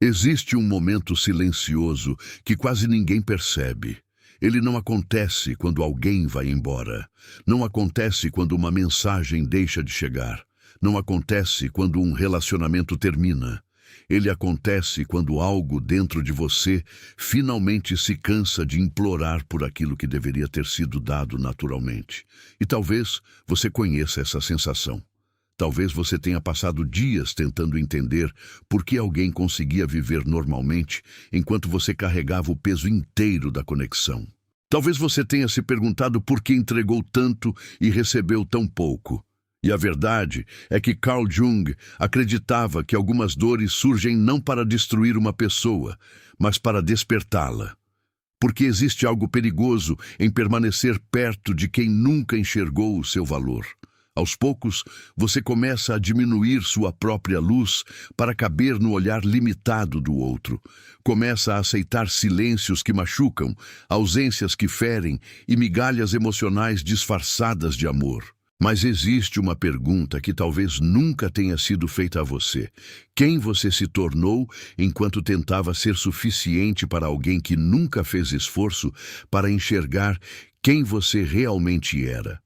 Existe um momento silencioso que quase ninguém percebe. Ele não acontece quando alguém vai embora. Não acontece quando uma mensagem deixa de chegar. Não acontece quando um relacionamento termina. Ele acontece quando algo dentro de você finalmente se cansa de implorar por aquilo que deveria ter sido dado naturalmente. E talvez você conheça essa sensação. Talvez você tenha passado dias tentando entender por que alguém conseguia viver normalmente enquanto você carregava o peso inteiro da conexão. Talvez você tenha se perguntado por que entregou tanto e recebeu tão pouco. E a verdade é que Carl Jung acreditava que algumas dores surgem não para destruir uma pessoa, mas para despertá-la. Porque existe algo perigoso em permanecer perto de quem nunca enxergou o seu valor. Aos poucos, você começa a diminuir sua própria luz para caber no olhar limitado do outro. Começa a aceitar silêncios que machucam, ausências que ferem e migalhas emocionais disfarçadas de amor. Mas existe uma pergunta que talvez nunca tenha sido feita a você. Quem você se tornou enquanto tentava ser suficiente para alguém que nunca fez esforço para enxergar quem você realmente era?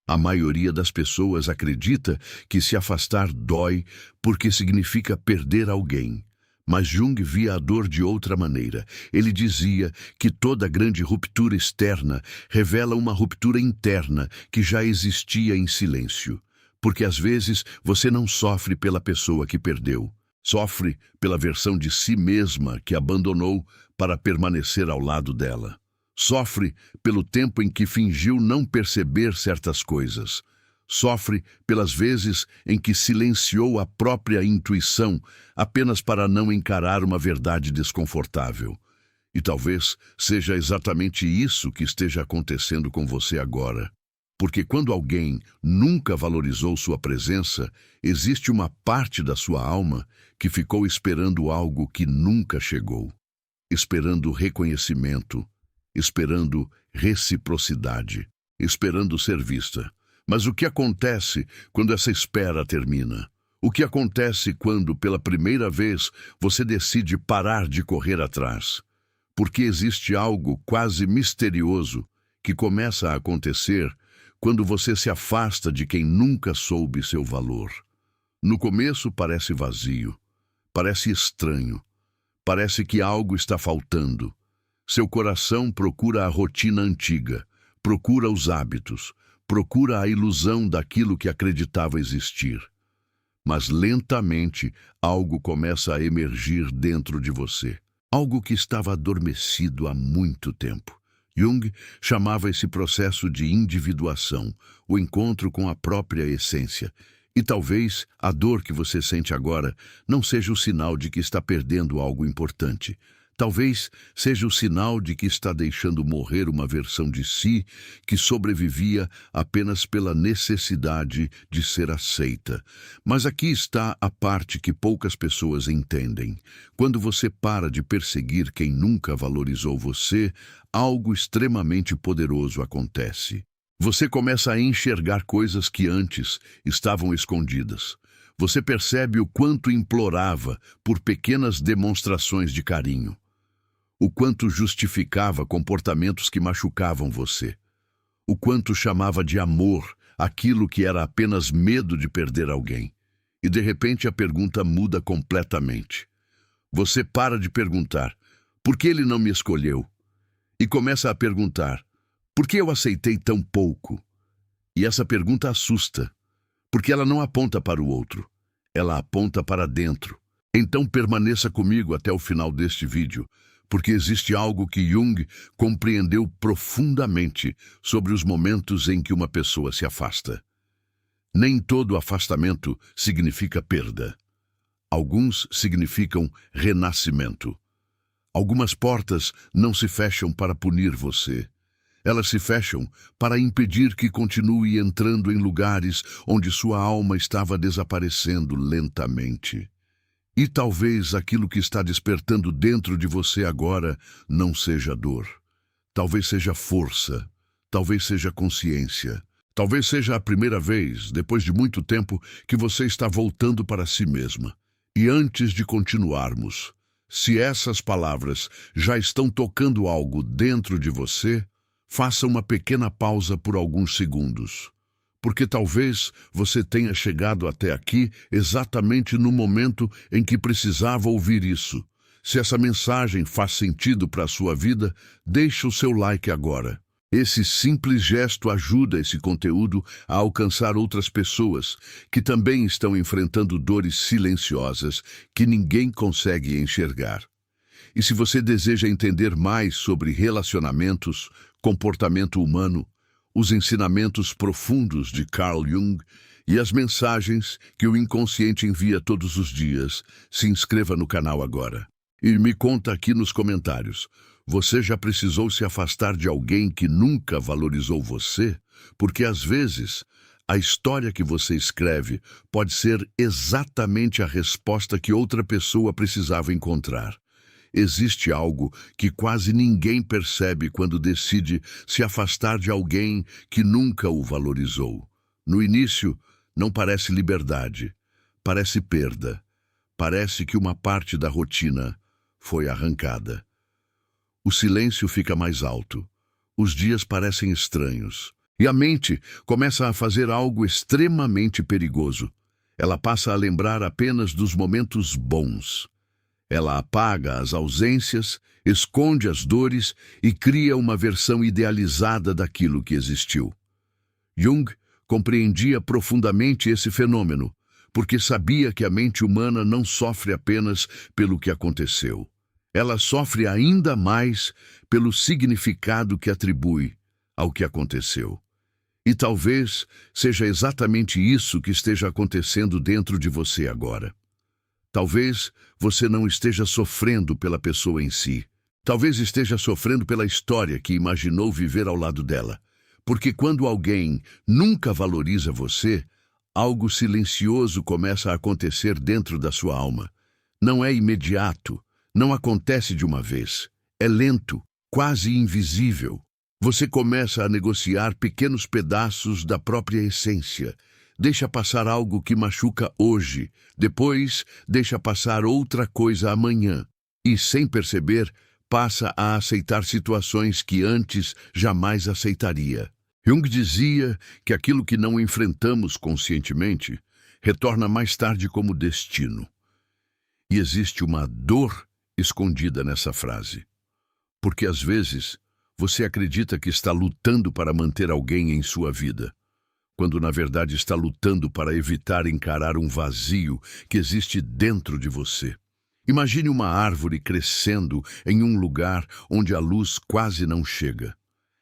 A maioria das pessoas acredita que se afastar dói porque significa perder alguém. Mas Jung via a dor de outra maneira. Ele dizia que toda grande ruptura externa revela uma ruptura interna que já existia em silêncio. Porque às vezes você não sofre pela pessoa que perdeu. Sofre pela versão de si mesma que abandonou para permanecer ao lado dela. Sofre pelo tempo em que fingiu não perceber certas coisas. Sofre pelas vezes em que silenciou a própria intuição apenas para não encarar uma verdade desconfortável. E talvez seja exatamente isso que esteja acontecendo com você agora. Porque quando alguém nunca valorizou sua presença, existe uma parte da sua alma que ficou esperando algo que nunca chegou. Esperando reconhecimento, esperando reciprocidade, esperando ser vista. Mas o que acontece quando essa espera termina? O que acontece quando, pela primeira vez, você decide parar de correr atrás? Porque existe algo quase misterioso que começa a acontecer quando você se afasta de quem nunca soube seu valor. No começo parece vazio, parece estranho, parece que algo está faltando. Seu coração procura a rotina antiga, procura os hábitos, procura a ilusão daquilo que acreditava existir. Mas lentamente algo começa a emergir dentro de você. Algo que estava adormecido há muito tempo. Jung chamava esse processo de individuação, o encontro com a própria essência. E talvez a dor que você sente agora não seja o sinal de que está perdendo algo importante. Talvez seja o sinal de que está deixando morrer uma versão de si que sobrevivia apenas pela necessidade de ser aceita. Mas aqui está a parte que poucas pessoas entendem. Quando você para de perseguir quem nunca valorizou você, algo extremamente poderoso acontece. Você começa a enxergar coisas que antes estavam escondidas. Você percebe o quanto implorava por pequenas demonstrações de carinho. O quanto justificava comportamentos que machucavam você. O quanto chamava de amor aquilo que era apenas medo de perder alguém. E de repente a pergunta muda completamente. Você para de perguntar, por que ele não me escolheu? E começa a perguntar, por que eu aceitei tão pouco? E essa pergunta assusta, porque ela não aponta para o outro, ela aponta para dentro. Então permaneça comigo até o final deste vídeo, porque existe algo que Jung compreendeu profundamente sobre os momentos em que uma pessoa se afasta. Nem todo afastamento significa perda. Alguns significam renascimento. Algumas portas não se fecham para punir você. Elas se fecham para impedir que continue entrando em lugares onde sua alma estava desaparecendo lentamente. E talvez aquilo que está despertando dentro de você agora não seja dor. Talvez seja força. Talvez seja consciência. Talvez seja a primeira vez, depois de muito tempo, que você está voltando para si mesma. E antes de continuarmos, se essas palavras já estão tocando algo dentro de você, faça uma pequena pausa por alguns segundos. Porque talvez você tenha chegado até aqui exatamente no momento em que precisava ouvir isso. Se essa mensagem faz sentido para a sua vida, deixe o seu like agora. Esse simples gesto ajuda esse conteúdo a alcançar outras pessoas que também estão enfrentando dores silenciosas que ninguém consegue enxergar. E se você deseja entender mais sobre relacionamentos, comportamento humano, os ensinamentos profundos de Carl Jung e as mensagens que o inconsciente envia todos os dias, se inscreva no canal agora. E me conta aqui nos comentários, você já precisou se afastar de alguém que nunca valorizou você? Porque às vezes, a história que você escreve pode ser exatamente a resposta que outra pessoa precisava encontrar. Existe algo que quase ninguém percebe quando decide se afastar de alguém que nunca o valorizou. No início, não parece liberdade, parece perda, parece que uma parte da rotina foi arrancada. O silêncio fica mais alto, os dias parecem estranhos, e a mente começa a fazer algo extremamente perigoso. Ela passa a lembrar apenas dos momentos bons. Ela apaga as ausências, esconde as dores e cria uma versão idealizada daquilo que existiu. Jung compreendia profundamente esse fenômeno, porque sabia que a mente humana não sofre apenas pelo que aconteceu. Ela sofre ainda mais pelo significado que atribui ao que aconteceu. E talvez seja exatamente isso que esteja acontecendo dentro de você agora. Talvez você não esteja sofrendo pela pessoa em si. Talvez esteja sofrendo pela história que imaginou viver ao lado dela. Porque quando alguém nunca valoriza você, algo silencioso começa a acontecer dentro da sua alma. Não é imediato, não acontece de uma vez. É lento, quase invisível. Você começa a negociar pequenos pedaços da própria essência. Deixa passar algo que machuca hoje, depois deixa passar outra coisa amanhã. E, sem perceber, passa a aceitar situações que antes jamais aceitaria. Jung dizia que aquilo que não enfrentamos conscientemente retorna mais tarde como destino. E existe uma dor escondida nessa frase. Porque às vezes você acredita que está lutando para manter alguém em sua vida, quando na verdade está lutando para evitar encarar um vazio que existe dentro de você. Imagine uma árvore crescendo em um lugar onde a luz quase não chega.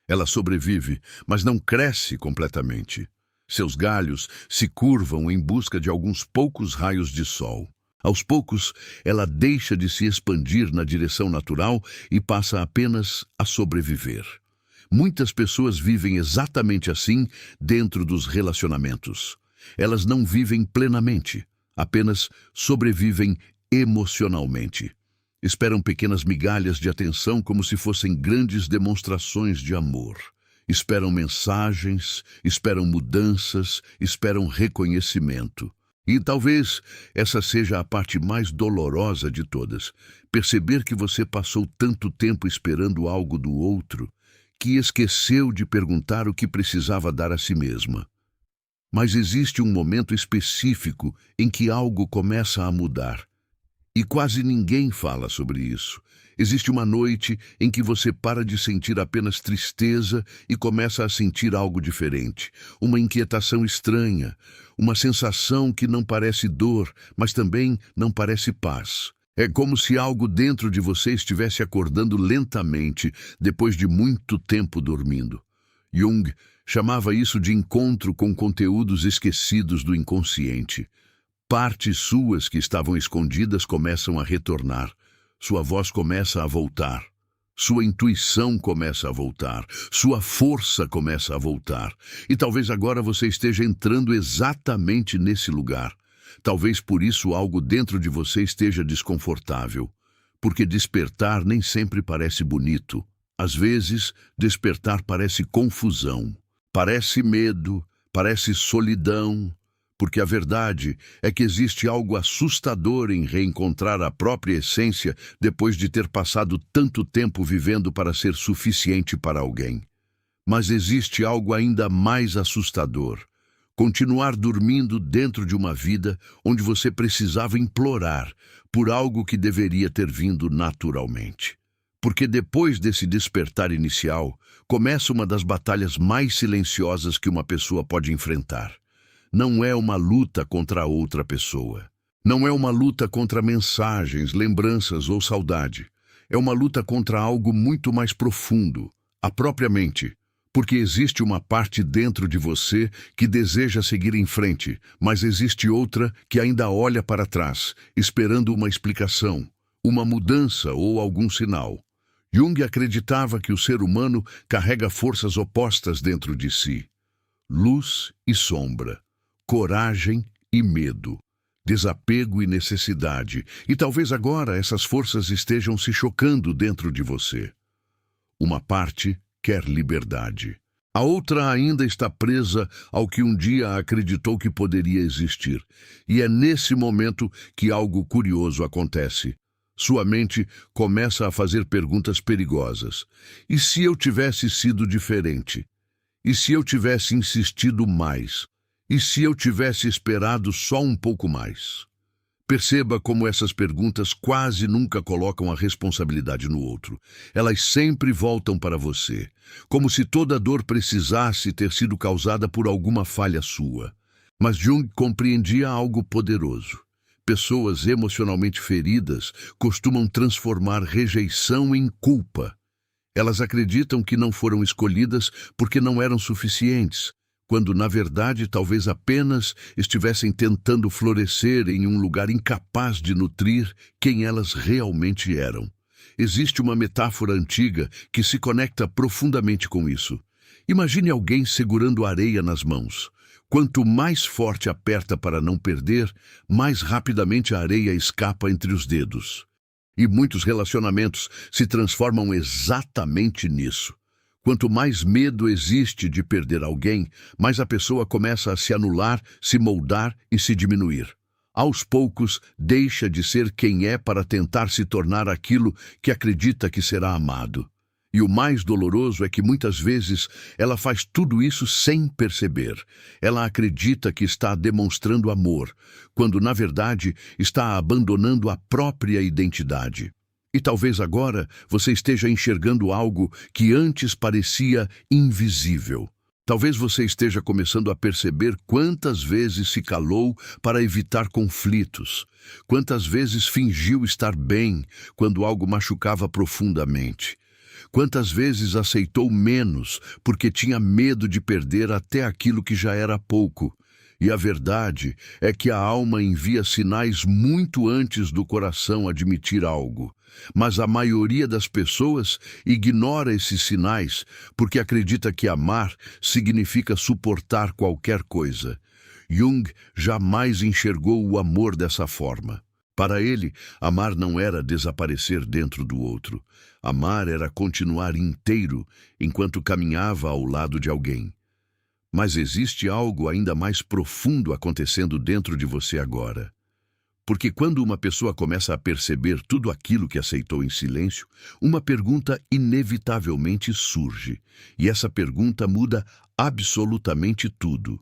Ela sobrevive, mas não cresce completamente. Seus galhos se curvam em busca de alguns poucos raios de sol. Aos poucos, ela deixa de se expandir na direção natural e passa apenas a sobreviver. Muitas pessoas vivem exatamente assim dentro dos relacionamentos. Elas não vivem plenamente, apenas sobrevivem emocionalmente. Esperam pequenas migalhas de atenção como se fossem grandes demonstrações de amor. Esperam mensagens, esperam mudanças, esperam reconhecimento. E talvez essa seja a parte mais dolorosa de todas. Perceber que você passou tanto tempo esperando algo do outro que esqueceu de perguntar o que precisava dar a si mesma. Mas existe um momento específico em que algo começa a mudar. E quase ninguém fala sobre isso. Existe uma noite em que você para de sentir apenas tristeza e começa a sentir algo diferente. Uma inquietação estranha, uma sensação que não parece dor, mas também não parece paz. É como se algo dentro de você estivesse acordando lentamente depois de muito tempo dormindo. Jung chamava isso de encontro com conteúdos esquecidos do inconsciente. Partes suas que estavam escondidas começam a retornar. Sua voz começa a voltar. Sua intuição começa a voltar. Sua força começa a voltar. E talvez agora você esteja entrando exatamente nesse lugar. Talvez por isso algo dentro de você esteja desconfortável. Porque despertar nem sempre parece bonito. Às vezes, despertar parece confusão. Parece medo, parece solidão, porque a verdade é que existe algo assustador em reencontrar a própria essência depois de ter passado tanto tempo vivendo para ser suficiente para alguém. Mas existe algo ainda mais assustador: continuar dormindo dentro de uma vida onde você precisava implorar por algo que deveria ter vindo naturalmente. Porque depois desse despertar inicial, começa uma das batalhas mais silenciosas que uma pessoa pode enfrentar. Não é uma luta contra outra pessoa. Não é uma luta contra mensagens, lembranças ou saudade. É uma luta contra algo muito mais profundo, a própria mente. Porque existe uma parte dentro de você que deseja seguir em frente, mas existe outra que ainda olha para trás, esperando uma explicação, uma mudança ou algum sinal. Jung acreditava que o ser humano carrega forças opostas dentro de si: luz e sombra, coragem e medo, desapego e necessidade, e talvez agora essas forças estejam se chocando dentro de você. Uma parte quer liberdade. A outra ainda está presa ao que um dia acreditou que poderia existir. E é nesse momento que algo curioso acontece. Sua mente começa a fazer perguntas perigosas. E se eu tivesse sido diferente? E se eu tivesse insistido mais? E se eu tivesse esperado só um pouco mais? Perceba como essas perguntas quase nunca colocam a responsabilidade no outro. Elas sempre voltam para você, como se toda dor precisasse ter sido causada por alguma falha sua. Mas Jung compreendia algo poderoso. Pessoas emocionalmente feridas costumam transformar rejeição em culpa. Elas acreditam que não foram escolhidas porque não eram suficientes, quando, na verdade, talvez apenas estivessem tentando florescer em um lugar incapaz de nutrir quem elas realmente eram. Existe uma metáfora antiga que se conecta profundamente com isso. Imagine alguém segurando areia nas mãos. Quanto mais forte aperta para não perder, mais rapidamente a areia escapa entre os dedos. E muitos relacionamentos se transformam exatamente nisso. Quanto mais medo existe de perder alguém, mais a pessoa começa a se anular, se moldar e se diminuir. Aos poucos, deixa de ser quem é para tentar se tornar aquilo que acredita que será amado. E o mais doloroso é que muitas vezes ela faz tudo isso sem perceber. Ela acredita que está demonstrando amor, quando na verdade está abandonando a própria identidade. E talvez agora você esteja enxergando algo que antes parecia invisível. Talvez você esteja começando a perceber quantas vezes se calou para evitar conflitos, quantas vezes fingiu estar bem quando algo machucava profundamente. Quantas vezes aceitou menos porque tinha medo de perder até aquilo que já era pouco. E a verdade é que a alma envia sinais muito antes do coração admitir algo. Mas a maioria das pessoas ignora esses sinais porque acredita que amar significa suportar qualquer coisa. Jung jamais enxergou o amor dessa forma. Para ele, amar não era desaparecer dentro do outro. Amar era continuar inteiro enquanto caminhava ao lado de alguém. Mas existe algo ainda mais profundo acontecendo dentro de você agora. Porque quando uma pessoa começa a perceber tudo aquilo que aceitou em silêncio, uma pergunta inevitavelmente surge. E essa pergunta muda absolutamente tudo.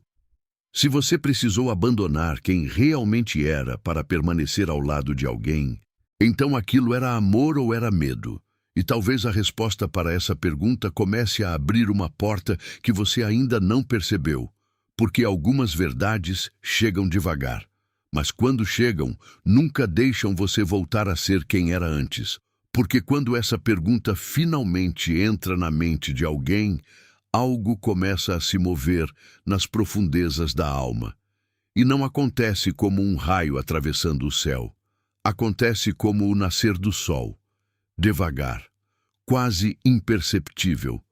Se você precisou abandonar quem realmente era para permanecer ao lado de alguém, então aquilo era amor ou era medo? E talvez a resposta para essa pergunta comece a abrir uma porta que você ainda não percebeu, porque algumas verdades chegam devagar. Mas quando chegam, nunca deixam você voltar a ser quem era antes. Porque quando essa pergunta finalmente entra na mente de alguém, algo começa a se mover nas profundezas da alma. E não acontece como um raio atravessando o céu. Acontece como o nascer do sol. Devagar, quase imperceptível.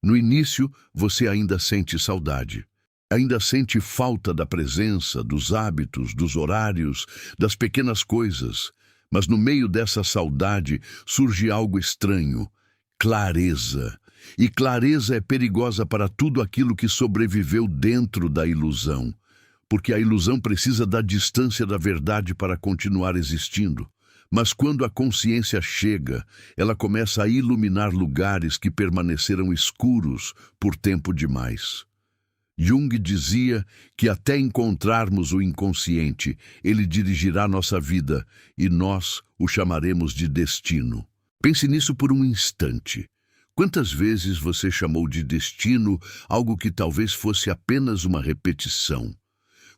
No início, você ainda sente saudade. Ainda sente falta da presença, dos hábitos, dos horários, das pequenas coisas. Mas no meio dessa saudade surge algo estranho: clareza. E clareza é perigosa para tudo aquilo que sobreviveu dentro da ilusão. porque a ilusão precisa da distância da verdade para continuar existindo. Mas quando a consciência chega, ela começa a iluminar lugares que permaneceram escuros por tempo demais. Jung dizia que até encontrarmos o inconsciente, ele dirigirá nossa vida e nós o chamaremos de destino. Pense nisso por um instante. Quantas vezes você chamou de destino algo que talvez fosse apenas uma repetição?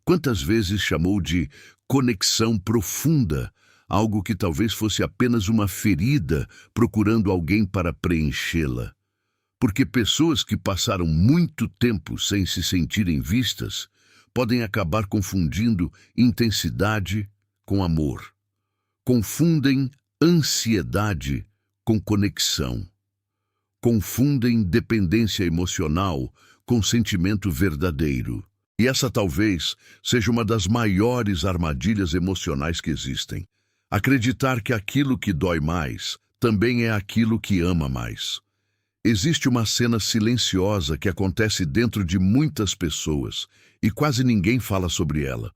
Quantas vezes chamou de conexão profunda algo que talvez fosse apenas uma ferida procurando alguém para preenchê-la? Porque pessoas que passaram muito tempo sem se sentirem vistas podem acabar confundindo intensidade com amor. Confundem ansiedade com conexão. Confundem dependência emocional com sentimento verdadeiro. E essa talvez seja uma das maiores armadilhas emocionais que existem. Acreditar que aquilo que dói mais também é aquilo que ama mais. Existe uma cena silenciosa que acontece dentro de muitas pessoas e quase ninguém fala sobre ela.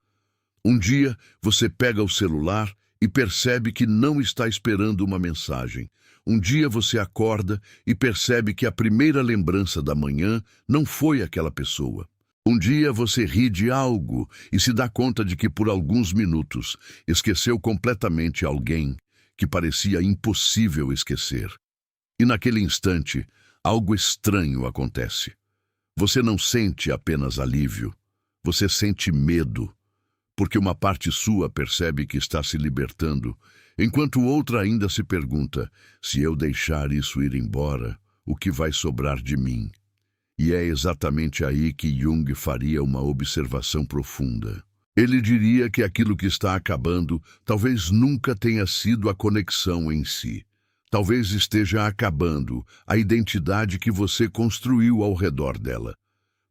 Um dia, você pega o celular e percebe que não está esperando uma mensagem. Um dia você acorda e percebe que a primeira lembrança da manhã não foi aquela pessoa. Um dia você ri de algo e se dá conta de que por alguns minutos esqueceu completamente alguém que parecia impossível esquecer. E naquele instante, algo estranho acontece. Você não sente apenas alívio, você sente medo, porque uma parte sua percebe que está se libertando, enquanto outra ainda se pergunta: se eu deixar isso ir embora, o que vai sobrar de mim? E é exatamente aí que Jung faria uma observação profunda. Ele diria que aquilo que está acabando talvez nunca tenha sido a conexão em si. Talvez esteja acabando a identidade que você construiu ao redor dela.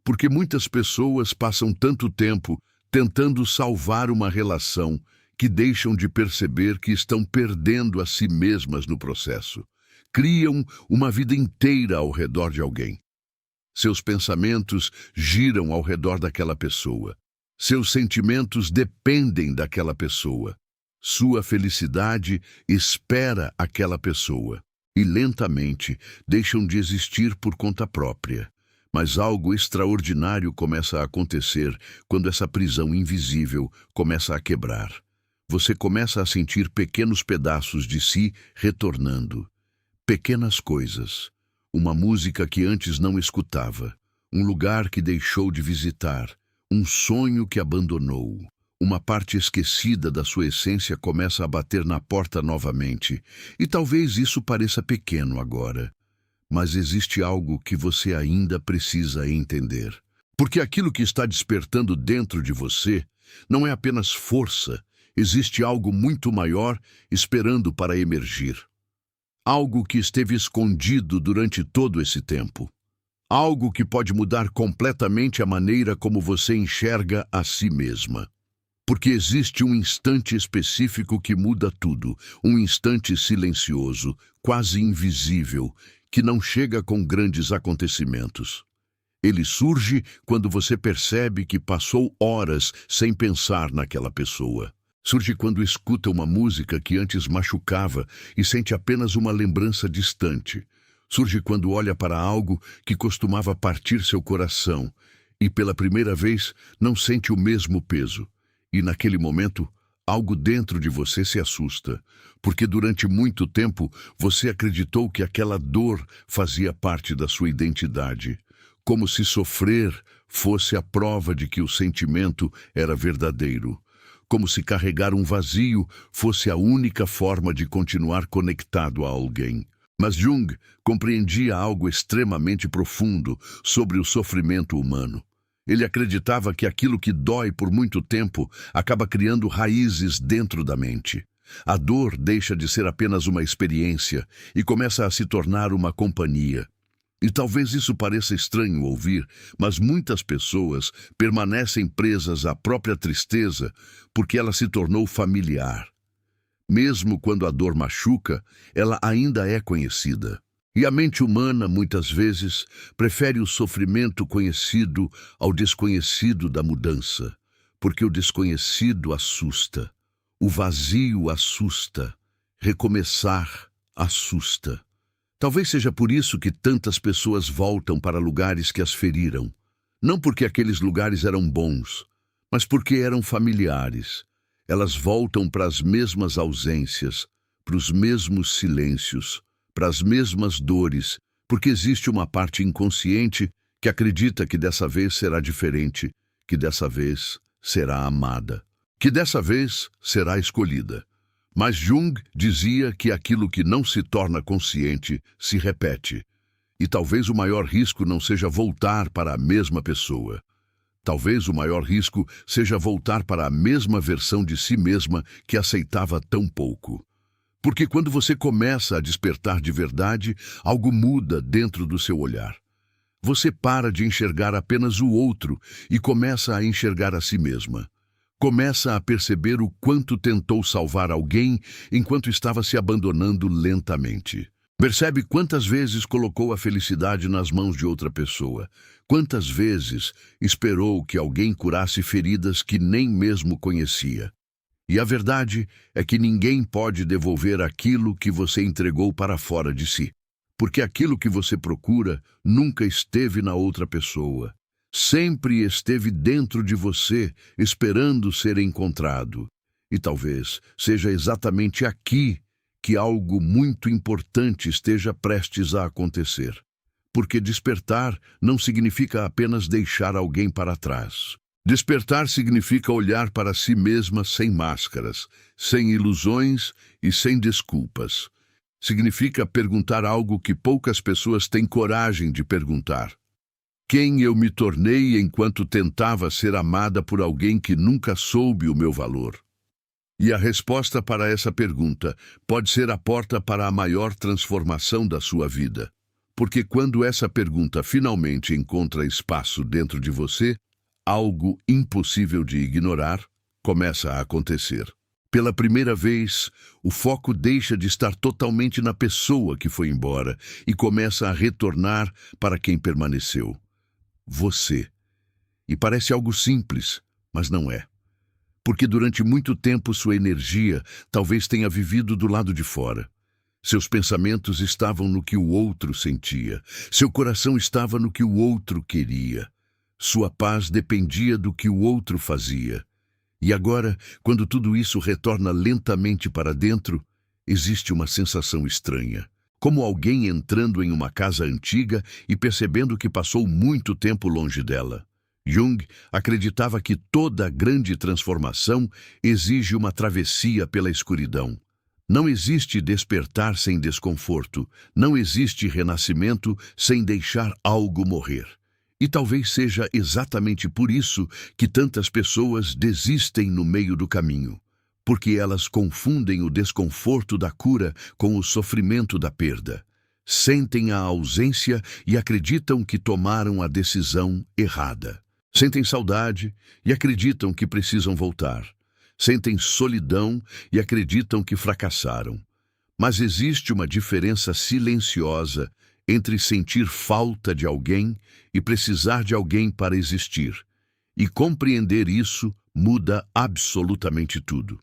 Porque muitas pessoas passam tanto tempo tentando salvar uma relação que deixam de perceber que estão perdendo a si mesmas no processo. Criam uma vida inteira ao redor de alguém. Seus pensamentos giram ao redor daquela pessoa. Seus sentimentos dependem daquela pessoa. Sua felicidade espera aquela pessoa. E lentamente deixam de existir por conta própria. Mas algo extraordinário começa a acontecer quando essa prisão invisível começa a quebrar. Você começa a sentir pequenos pedaços de si retornando. Pequenas coisas. Uma música que antes não escutava. Um lugar que deixou de visitar. Um sonho que abandonou. Uma parte esquecida da sua essência começa a bater na porta novamente. E talvez isso pareça pequeno agora. Mas existe algo que você ainda precisa entender. Porque aquilo que está despertando dentro de você não é apenas força. Existe algo muito maior esperando para emergir. Algo que esteve escondido durante todo esse tempo. Algo que pode mudar completamente a maneira como você enxerga a si mesma. Porque existe um instante específico que muda tudo, um instante silencioso, quase invisível, que não chega com grandes acontecimentos. Ele surge quando você percebe que passou horas sem pensar naquela pessoa. Surge quando escuta uma música que antes machucava e sente apenas uma lembrança distante. Surge quando olha para algo que costumava partir seu coração e, pela primeira vez, não sente o mesmo peso. E, naquele momento, algo dentro de você se assusta, porque durante muito tempo você acreditou que aquela dor fazia parte da sua identidade, como se sofrer fosse a prova de que o sentimento era verdadeiro. Como se carregar um vazio fosse a única forma de continuar conectado a alguém. Mas Jung compreendia algo extremamente profundo sobre o sofrimento humano. Ele acreditava que aquilo que dói por muito tempo acaba criando raízes dentro da mente. A dor deixa de ser apenas uma experiência e começa a se tornar uma companhia. E talvez isso pareça estranho ouvir, mas muitas pessoas permanecem presas à própria tristeza porque ela se tornou familiar. Mesmo quando a dor machuca, ela ainda é conhecida. E a mente humana, muitas vezes, prefere o sofrimento conhecido ao desconhecido da mudança, porque o desconhecido assusta, o vazio assusta, recomeçar assusta. Talvez seja por isso que tantas pessoas voltam para lugares que as feriram. Não porque aqueles lugares eram bons, mas porque eram familiares. Elas voltam para as mesmas ausências, para os mesmos silêncios, para as mesmas dores, porque existe uma parte inconsciente que acredita que dessa vez será diferente, que dessa vez será amada, que dessa vez será escolhida. Mas Jung dizia que aquilo que não se torna consciente se repete. E talvez o maior risco não seja voltar para a mesma pessoa. Talvez o maior risco seja voltar para a mesma versão de si mesma que aceitava tão pouco. Porque quando você começa a despertar de verdade, algo muda dentro do seu olhar. Você para de enxergar apenas o outro e começa a enxergar a si mesma. Começa a perceber o quanto tentou salvar alguém enquanto estava se abandonando lentamente. Percebe quantas vezes colocou a felicidade nas mãos de outra pessoa. Quantas vezes esperou que alguém curasse feridas que nem mesmo conhecia. E a verdade é que ninguém pode devolver aquilo que você entregou para fora de si. Porque aquilo que você procura nunca esteve na outra pessoa. Sempre esteve dentro de você, esperando ser encontrado. E talvez seja exatamente aqui que algo muito importante esteja prestes a acontecer. Porque despertar não significa apenas deixar alguém para trás. Despertar significa olhar para si mesma sem máscaras, sem ilusões e sem desculpas. Significa perguntar algo que poucas pessoas têm coragem de perguntar. Quem eu me tornei enquanto tentava ser amada por alguém que nunca soube o meu valor? E a resposta para essa pergunta pode ser a porta para a maior transformação da sua vida. Porque quando essa pergunta finalmente encontra espaço dentro de você, algo impossível de ignorar começa a acontecer. Pela primeira vez, o foco deixa de estar totalmente na pessoa que foi embora e começa a retornar para quem permaneceu. Você. E parece algo simples, mas não é. Porque durante muito tempo sua energia talvez tenha vivido do lado de fora. Seus pensamentos estavam no que o outro sentia. Seu coração estava no que o outro queria. Sua paz dependia do que o outro fazia. E agora, quando tudo isso retorna lentamente para dentro, existe uma sensação estranha. Como alguém entrando em uma casa antiga e percebendo que passou muito tempo longe dela. Jung acreditava que toda grande transformação exige uma travessia pela escuridão. Não existe despertar sem desconforto, não existe renascimento sem deixar algo morrer. E talvez seja exatamente por isso que tantas pessoas desistem no meio do caminho. Porque elas confundem o desconforto da cura com o sofrimento da perda. Sentem a ausência e acreditam que tomaram a decisão errada. Sentem saudade e acreditam que precisam voltar. Sentem solidão e acreditam que fracassaram. Mas existe uma diferença silenciosa entre sentir falta de alguém e precisar de alguém para existir. E compreender isso muda absolutamente tudo.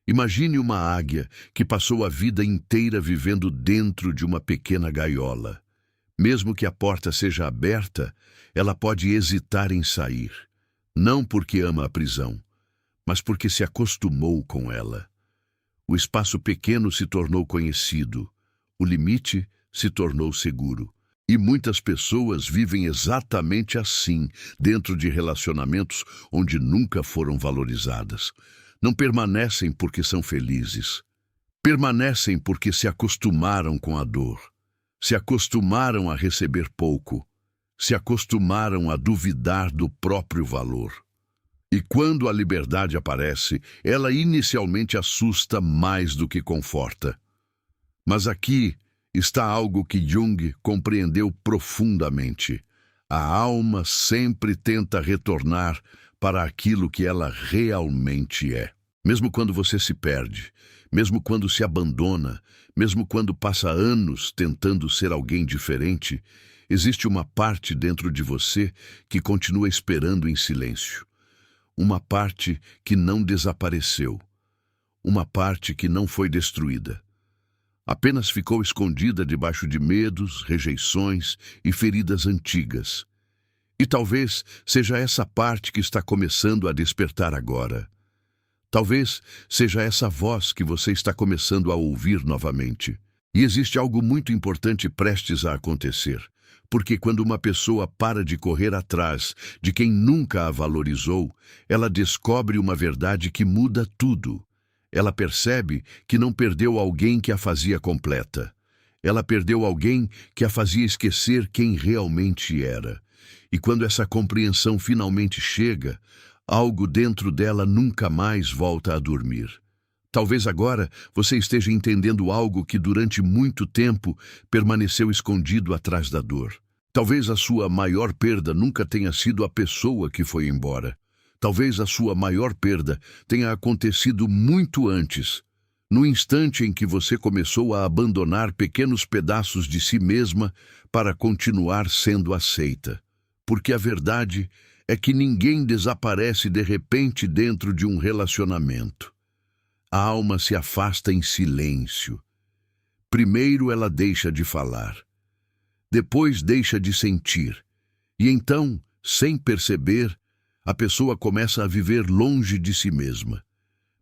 Imagine uma águia que passou a vida inteira vivendo dentro de uma pequena gaiola. Mesmo que a porta seja aberta, ela pode hesitar em sair. Não porque ama a prisão, mas porque se acostumou com ela. O espaço pequeno se tornou conhecido. O limite se tornou seguro. E muitas pessoas vivem exatamente assim, dentro de relacionamentos onde nunca foram valorizadas. Não permanecem porque são felizes. Permanecem porque se acostumaram com a dor. Se acostumaram a receber pouco. Se acostumaram a duvidar do próprio valor. E quando a liberdade aparece, ela inicialmente assusta mais do que conforta. Mas aqui está algo que Jung compreendeu profundamente. A alma sempre tenta retornar para aquilo que ela realmente é. Mesmo quando você se perde, mesmo quando se abandona, mesmo quando passa anos tentando ser alguém diferente, existe uma parte dentro de você que continua esperando em silêncio. uma parte que não desapareceu, uma parte que não foi destruída. Apenas ficou escondida debaixo de medos, rejeições e feridas antigas. E talvez seja essa parte que está começando a despertar agora. Talvez seja essa voz que você está começando a ouvir novamente. E existe algo muito importante prestes a acontecer. Porque quando uma pessoa para de correr atrás de quem nunca a valorizou, ela descobre uma verdade que muda tudo. Ela percebe que não perdeu alguém que a fazia completa. Ela perdeu alguém que a fazia esquecer quem realmente era. E quando essa compreensão finalmente chega, algo dentro dela nunca mais volta a dormir. Talvez agora você esteja entendendo algo que durante muito tempo permaneceu escondido atrás da dor. Talvez a sua maior perda nunca tenha sido a pessoa que foi embora. Talvez a sua maior perda tenha acontecido muito antes, no instante em que você começou a abandonar pequenos pedaços de si mesma para continuar sendo aceita. Porque a verdade é que ninguém desaparece de repente dentro de um relacionamento. A alma se afasta em silêncio. Primeiro ela deixa de falar, depois deixa de sentir, e então, sem perceber, a pessoa começa a viver longe de si mesma.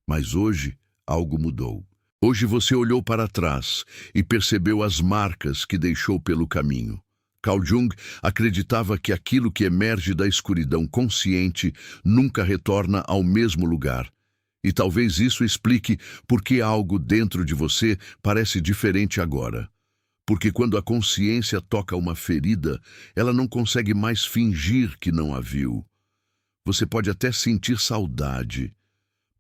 Mas hoje, algo mudou. Hoje você olhou para trás e percebeu as marcas que deixou pelo caminho. Carl Jung acreditava que aquilo que emerge da escuridão consciente nunca retorna ao mesmo lugar. E talvez isso explique por que algo dentro de você parece diferente agora. Porque quando a consciência toca uma ferida, ela não consegue mais fingir que não a viu. Você pode até sentir saudade,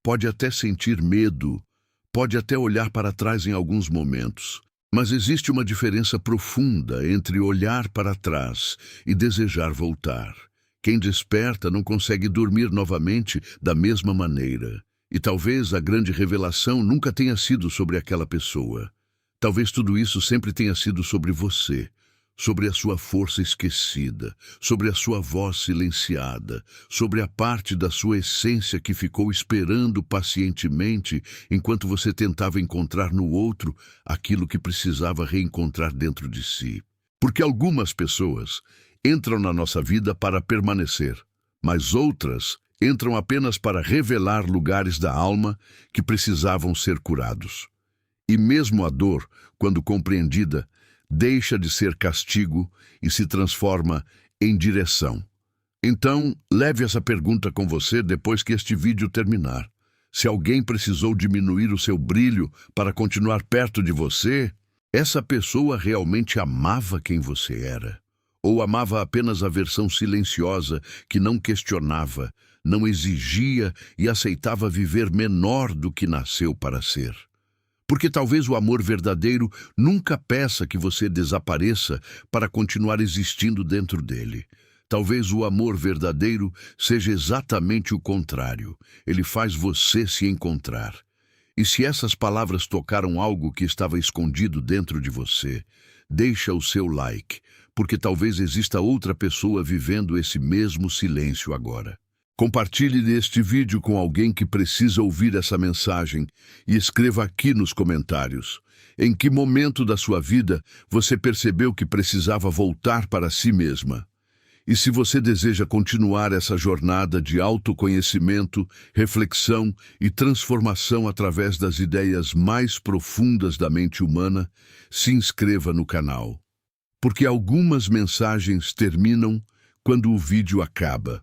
pode até sentir medo, pode até olhar para trás em alguns momentos. Mas existe uma diferença profunda entre olhar para trás e desejar voltar. Quem desperta não consegue dormir novamente da mesma maneira. E talvez a grande revelação nunca tenha sido sobre aquela pessoa. Talvez tudo isso sempre tenha sido sobre você, sobre a sua força esquecida, sobre a sua voz silenciada, sobre a parte da sua essência que ficou esperando pacientemente enquanto você tentava encontrar no outro aquilo que precisava reencontrar dentro de si. Porque algumas pessoas entram na nossa vida para permanecer, mas outras entram apenas para revelar lugares da alma que precisavam ser curados. E mesmo a dor, quando compreendida, deixa de ser castigo e se transforma em direção. Então, leve essa pergunta com você depois que este vídeo terminar. Se alguém precisou diminuir o seu brilho para continuar perto de você, essa pessoa realmente amava quem você era? Ou amava apenas a versão silenciosa que não questionava, não exigia e aceitava viver menor do que nasceu para ser? Porque talvez o amor verdadeiro nunca peça que você desapareça para continuar existindo dentro dele. Talvez o amor verdadeiro seja exatamente o contrário. Ele faz você se encontrar. E se essas palavras tocaram algo que estava escondido dentro de você, deixa o seu like, porque talvez exista outra pessoa vivendo esse mesmo silêncio agora. Compartilhe este vídeo com alguém que precisa ouvir essa mensagem e escreva aqui nos comentários. Em que momento da sua vida você percebeu que precisava voltar para si mesma? E se você deseja continuar essa jornada de autoconhecimento, reflexão e transformação através das ideias mais profundas da mente humana, se inscreva no canal. Porque algumas mensagens terminam quando o vídeo acaba,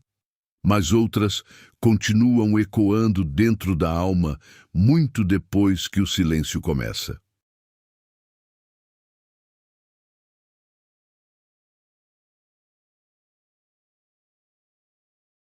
mas outras continuam ecoando dentro da alma muito depois que o silêncio começa.